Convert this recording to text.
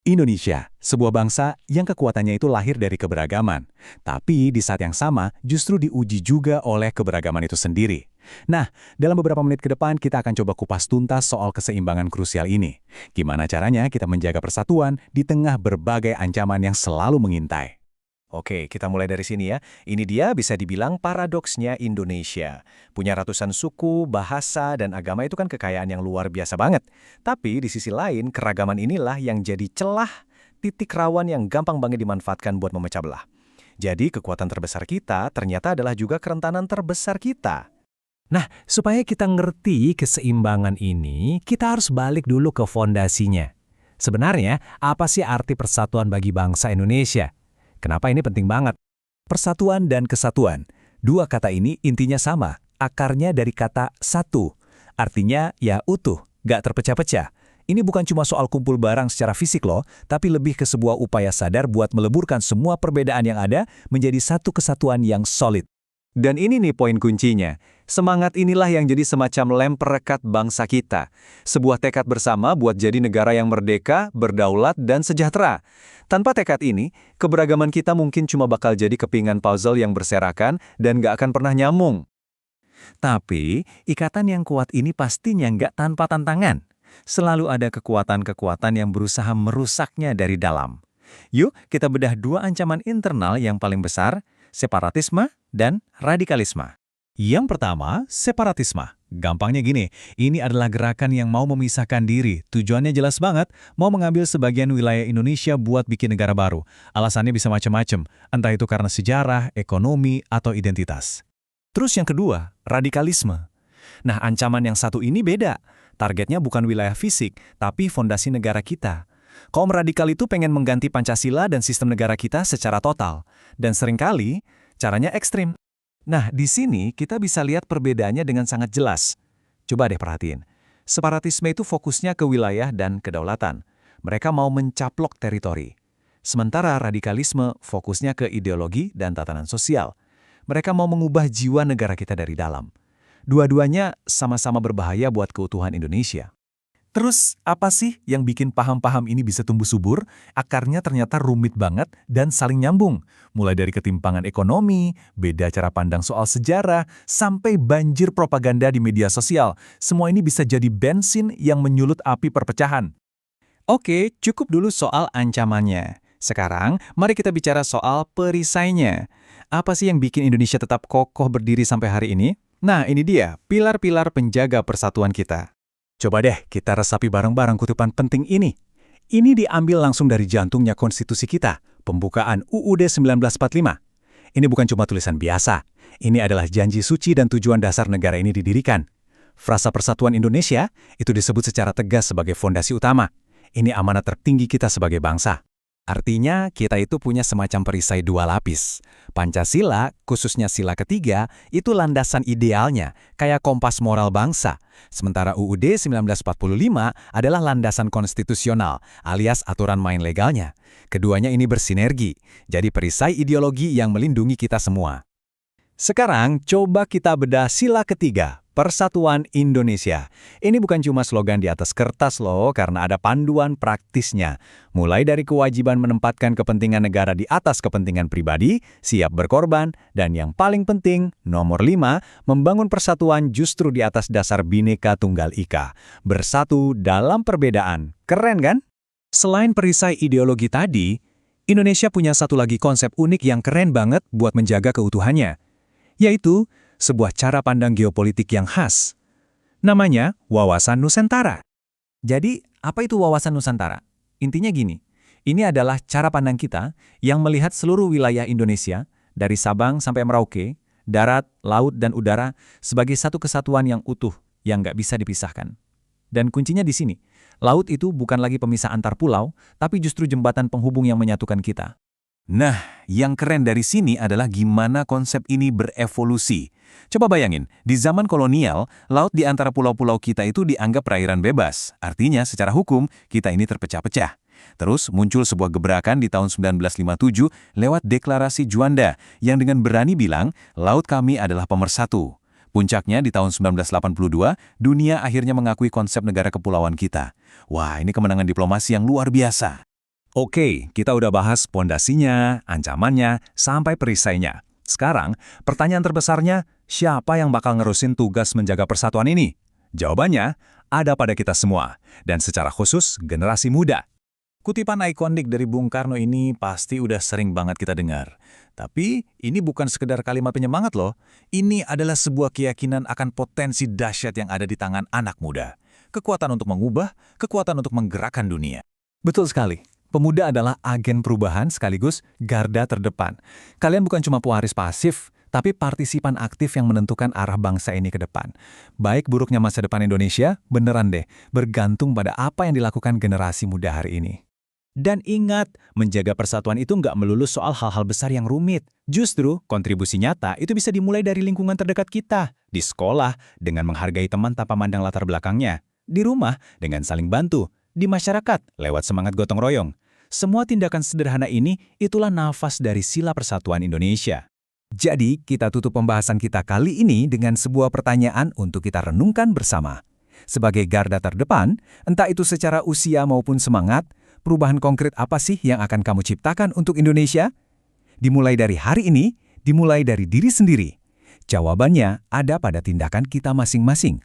Indonesia, sebuah bangsa yang kekuatannya itu lahir dari keberagaman. Tapi di saat yang sama, justru diuji juga oleh keberagaman itu sendiri. Nah, dalam beberapa menit ke depan kita akan coba kupas tuntas soal keseimbangan krusial ini. Gimana caranya kita menjaga persatuan di tengah berbagai ancaman yang selalu mengintai. Oke, kita mulai dari sini ya. Ini dia bisa dibilang paradoksnya Indonesia. Punya ratusan suku, bahasa, dan agama itu kan kekayaan yang luar biasa banget. Tapi di sisi lain, keragaman inilah yang jadi celah, titik rawan yang gampang banget dimanfaatkan buat memecah belah. Jadi kekuatan terbesar kita ternyata adalah juga kerentanan terbesar kita. Nah, supaya kita ngerti keseimbangan ini, kita harus balik dulu ke fondasinya. Sebenarnya, apa sih arti persatuan bagi bangsa Indonesia? Kenapa ini penting banget? Persatuan dan kesatuan. Dua kata ini intinya sama, akarnya dari kata satu. Artinya ya utuh, gak terpecah-pecah. Ini bukan cuma soal kumpul barang secara fisik loh, tapi lebih ke sebuah upaya sadar buat meleburkan semua perbedaan yang ada menjadi satu kesatuan yang solid. Dan ini nih poin kuncinya. Semangat inilah yang jadi semacam lem perekat bangsa kita. Sebuah tekad bersama buat jadi negara yang merdeka, berdaulat, dan sejahtera. Tanpa tekad ini, keberagaman kita mungkin cuma bakal jadi kepingan puzzle yang berserakan dan gak akan pernah nyambung. Tapi, ikatan yang kuat ini pastinya nggak tanpa tantangan. Selalu ada kekuatan-kekuatan yang berusaha merusaknya dari dalam. Yuk, kita bedah dua ancaman internal yang paling besar, separatisme dan radikalisme. Yang pertama, separatisme. Gampangnya gini, ini adalah gerakan yang mau memisahkan diri. Tujuannya jelas banget, mau mengambil sebagian wilayah Indonesia buat bikin negara baru. Alasannya bisa macam-macam, entah itu karena sejarah, ekonomi, atau identitas. Terus yang kedua, radikalisme. Nah, ancaman yang satu ini beda. Targetnya bukan wilayah fisik, tapi fondasi negara kita. Kaum radikal itu pengen mengganti Pancasila dan sistem negara kita secara total. Dan seringkali, caranya ekstrim. Nah, di sini kita bisa lihat perbedaannya dengan sangat jelas. Coba deh perhatiin. Separatisme itu fokusnya ke wilayah dan kedaulatan. Mereka mau mencaplok teritori. Sementara radikalisme fokusnya ke ideologi dan tatanan sosial. Mereka mau mengubah jiwa negara kita dari dalam. Dua-duanya sama-sama berbahaya buat keutuhan Indonesia. Terus, apa sih yang bikin paham-paham ini bisa tumbuh subur? Akarnya ternyata rumit banget dan saling nyambung. Mulai dari ketimpangan ekonomi, beda cara pandang soal sejarah, sampai banjir propaganda di media sosial. Semua ini bisa jadi bensin yang menyulut api perpecahan. Oke, cukup dulu soal ancamannya. Sekarang, mari kita bicara soal perisainya. Apa sih yang bikin Indonesia tetap kokoh berdiri sampai hari ini? Nah, ini dia, pilar-pilar penjaga persatuan kita. Coba deh kita resapi bareng-bareng kutipan penting ini. Ini diambil langsung dari jantungnya konstitusi kita, pembukaan UUD 1945. Ini bukan cuma tulisan biasa. Ini adalah janji suci dan tujuan dasar negara ini didirikan. Frasa Persatuan Indonesia itu disebut secara tegas sebagai fondasi utama. Ini amanat tertinggi kita sebagai bangsa. Artinya, kita itu punya semacam perisai dua lapis. Pancasila, khususnya sila ketiga, itu landasan idealnya, kayak kompas moral bangsa. Sementara UUD 1945 adalah landasan konstitusional, alias aturan main legalnya. Keduanya ini bersinergi, jadi perisai ideologi yang melindungi kita semua. Sekarang, coba kita bedah sila ketiga, Persatuan Indonesia. Ini bukan cuma slogan di atas kertas loh, karena ada panduan praktisnya. Mulai dari kewajiban menempatkan kepentingan negara di atas kepentingan pribadi, siap berkorban, dan yang paling penting, nomor 5, membangun persatuan justru di atas dasar Bhinneka Tunggal Ika. Bersatu dalam perbedaan. Keren kan? Selain perisai ideologi tadi, Indonesia punya satu lagi konsep unik yang keren banget buat menjaga keutuhannya, yaitu sebuah cara pandang geopolitik yang khas. Namanya Wawasan Nusantara. Jadi, apa itu Wawasan Nusantara? Intinya gini, ini adalah cara pandang kita yang melihat seluruh wilayah Indonesia, dari Sabang sampai Merauke, darat, laut, dan udara, sebagai satu kesatuan yang utuh, yang nggak bisa dipisahkan. Dan kuncinya di sini, laut itu bukan lagi pemisah antar pulau, tapi justru jembatan penghubung yang menyatukan kita. Nah, yang keren dari sini adalah gimana konsep ini berevolusi. Coba bayangin, di zaman kolonial, laut di antara pulau-pulau kita itu dianggap perairan bebas. Artinya, secara hukum, kita ini terpecah-pecah. Terus muncul sebuah gebrakan di tahun 1957 lewat Deklarasi Juanda yang dengan berani bilang, laut kami adalah pemersatu. Puncaknya di tahun 1982, dunia akhirnya mengakui konsep negara kepulauan kita. Wah, ini kemenangan diplomasi yang luar biasa. Oke, kita udah bahas pondasinya, ancamannya, sampai perisainya. Sekarang, pertanyaan terbesarnya, siapa yang bakal ngerusin tugas menjaga persatuan ini? Jawabannya ada pada kita semua, dan secara khusus generasi muda. Kutipan ikonik dari Bung Karno ini pasti udah sering banget kita dengar. Tapi ini bukan sekedar kalimat penyemangat loh. Ini adalah sebuah keyakinan akan potensi dahsyat yang ada di tangan anak muda. Kekuatan untuk mengubah, kekuatan untuk menggerakkan dunia. Betul sekali. Pemuda adalah agen perubahan sekaligus garda terdepan. Kalian bukan cuma pewaris pasif, tapi partisipan aktif yang menentukan arah bangsa ini ke depan. Baik buruknya masa depan Indonesia, beneran deh, bergantung pada apa yang dilakukan generasi muda hari ini. Dan ingat, menjaga persatuan itu nggak melulu soal hal-hal besar yang rumit. Justru, kontribusi nyata itu bisa dimulai dari lingkungan terdekat kita. Di sekolah, dengan menghargai teman tanpa mandang latar belakangnya. Di rumah, dengan saling bantu. Di masyarakat, lewat semangat gotong royong. Semua tindakan sederhana ini, itulah nafas dari sila persatuan Indonesia. Jadi, kita tutup pembahasan kita kali ini dengan sebuah pertanyaan untuk kita renungkan bersama. Sebagai garda terdepan, entah itu secara usia maupun semangat, perubahan konkret apa sih yang akan kamu ciptakan untuk Indonesia? Dimulai dari hari ini, dimulai dari diri sendiri. Jawabannya ada pada tindakan kita masing-masing.